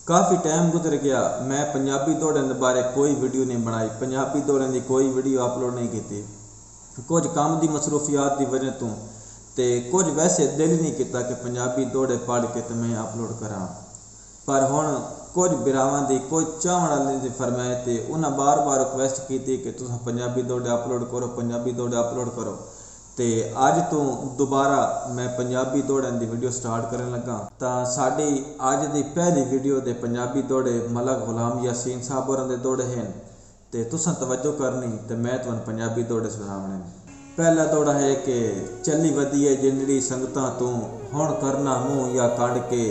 काफ़ी टाइम गुजर गया, मैं पंजाबी दौड़न के बारे कोई वीडियो नहीं बनाई, पंजाबी दौड़न की कोई वीडियो अपलोड नहीं की। कुछ काम की मसरूफियात की वजह तो कुछ वैसे दिल ही नहीं किया कि पंजाबी दौड़े पढ़ के तो मैं अपलोड करा। पर हुण कुछ बिरावां दी कुछ चाहण वाले की फरमाइश ते उन्हें बार बार रिक्वेस्ट की कि तुम पंजाबी दौड़े अपलोड करो, पंजाबी दौड़े अपलोड करो। तो अज तो दोबारा मैं पंजाबी दौड़न की वीडियो स्टार्ट करन लगा। तो साड़ी अज की पहली वीडियो दे पंजाबी दौड़े मलक गुलाम यासीन साहब होरां दे दौड़े हैं। तो तुसां तवज्जो करनी तो मैं तुहानूं पंजाबी दौड़े सुनावणे। पहला दौड़ा है कि चली वधी है जिंदड़ी संगतां तू हुण करना मूँह या कढ़ के,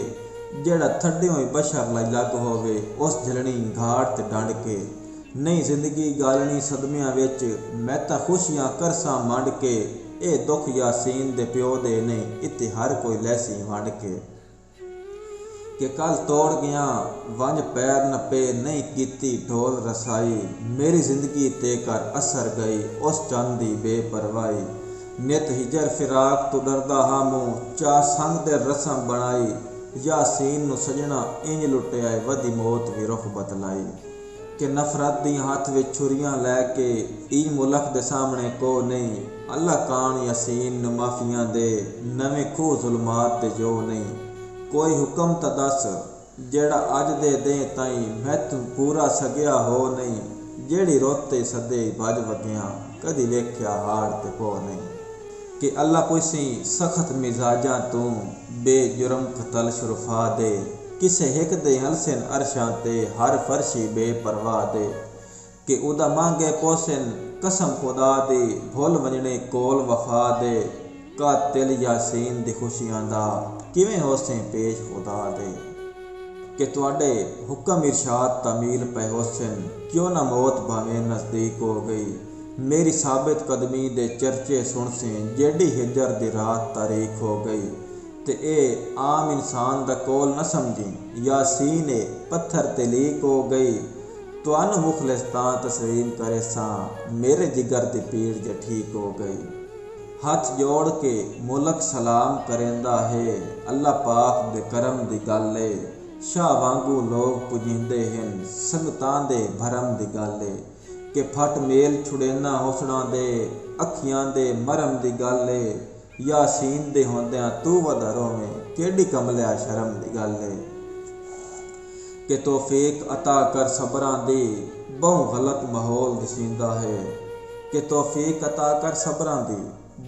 जेड़ा थड्डे होई बशर लग होवे उस झलनी घाट ते डंड के। नहीं जिंदगी गालनी सदमियां विच मैं तां खुशियां करसां मंड के, ए दुख यासीन दे प्यो दे ने इत्ते हर कोई लैसी वंड के कल तोड़ गया वंज पैर न पे नहीं कीती ढोल रसाई, मेरी जिंदगी ते कर असर गई उस चंद दी बेपरवाही। नित हिजर फिराक तू डरदा हा मूँ चा संग दे रसम बनाई, यासीन नू सजना इंज लुटिया वधी मौत भी रुख बदलाई। कि नफरत दी हाथ विच छुरियां लैके ई मुल्क दे सामने को नहीं, अल्लाह कान यासीन नू माफियां दे नवें खूह जुल्मात ते जो नहीं। कोई हुक्म ता दस जेड़ा अज दे ताई मैं तू पूरा सगिया हो नहीं, जेड़ी रोते सदे भज वगिया कदी वेख्या हाड़ ते पो नहीं। कि अल्लाह पुसी सख्त मिजाजा तू बेजुर्म कतल शुरफा दे, किसे हिक दे हलसिन अरशां ते हर फर्शी बेपरवाह दे। कि उदा मांगे पोसिन कसम खुदा दे भुल वंजने कोल वफा दे, कातिल यासीन दी खुशियां दा किवें होसे पेश खुदा दे। कि तुहाडे हुक्म इरशाद तमील पे होसन क्यों ना मौत भावें नज़दीक हो गई, मेरी साबित कदमी दे चर्चे सुन से जेडी हिजर दी रात तारीख हो गई। ते ए आम इंसान दा कोल न समझी यासीन पत्थर ते लीक हो गई, तुहानू मुखलिस तां तस्लीम करे सा मेरे जिगर दी पीड़ जे ठीक हो गई। हथ जोड़ के मुल्क सलाम करेंदा है अल्लाह पाक दे करम दी गल है, शाह वांगू लोग पुजिंदे हैं संगतां दे भरम दी गल है। कि फट मेल छुड़ेना हुसना दे अखियां दे मरम दी गल है, यासीन दे होंदियां तू वधरों में केड़ी कमलिया शर्म दी गल है। कि तौफीक अता कर सबरां दी बहु गलत माहौल दिसींदा है, कि तौफीक अता कर सबरां दी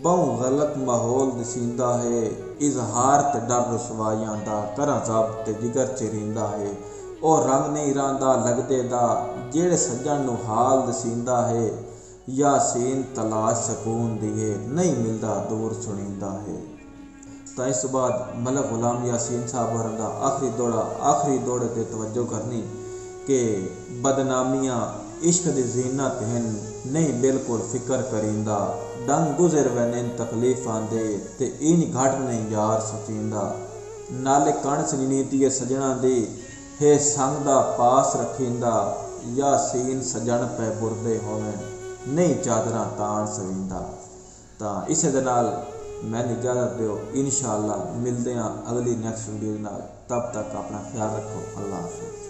बहु गलत माहौल दिसींदा है, इजहार ते डर रसवाइयां दा करा जब ते जिगर चिरिंदा है। और रंग नहीं रांदा लगदे दा जेड़े सज्जन नू हाल दसींदा है, यासीन तलाश सकून दिए नहीं मिलता दूर सुनींदा है। तो इस बाद मलक गुलाम यासीन साहब होरां दा आखिरी दौड़े ते तवज्जो करनी कि बदनामियां इश्क दी जीनत हैं नहीं बिल्कुल फिक्र करींदा, डंग गुजर वैन तकलीफां दे ते इन घट नहीं यार सचींदा। नाले कण सनीतीए सजना दे हे संग दा पास रखींदा, यासीन सजन पे बुरदे होवें नहीं चादरां ताण सवींदा। तो इसे दे नाल मैंने इजाज़त दो, इंशाअल्लाह मिलते हैं अगली नेक्स्ट वीडियो नाल। तब तक अपना ख्याल रखो, अल्लाह हाफ़िज़।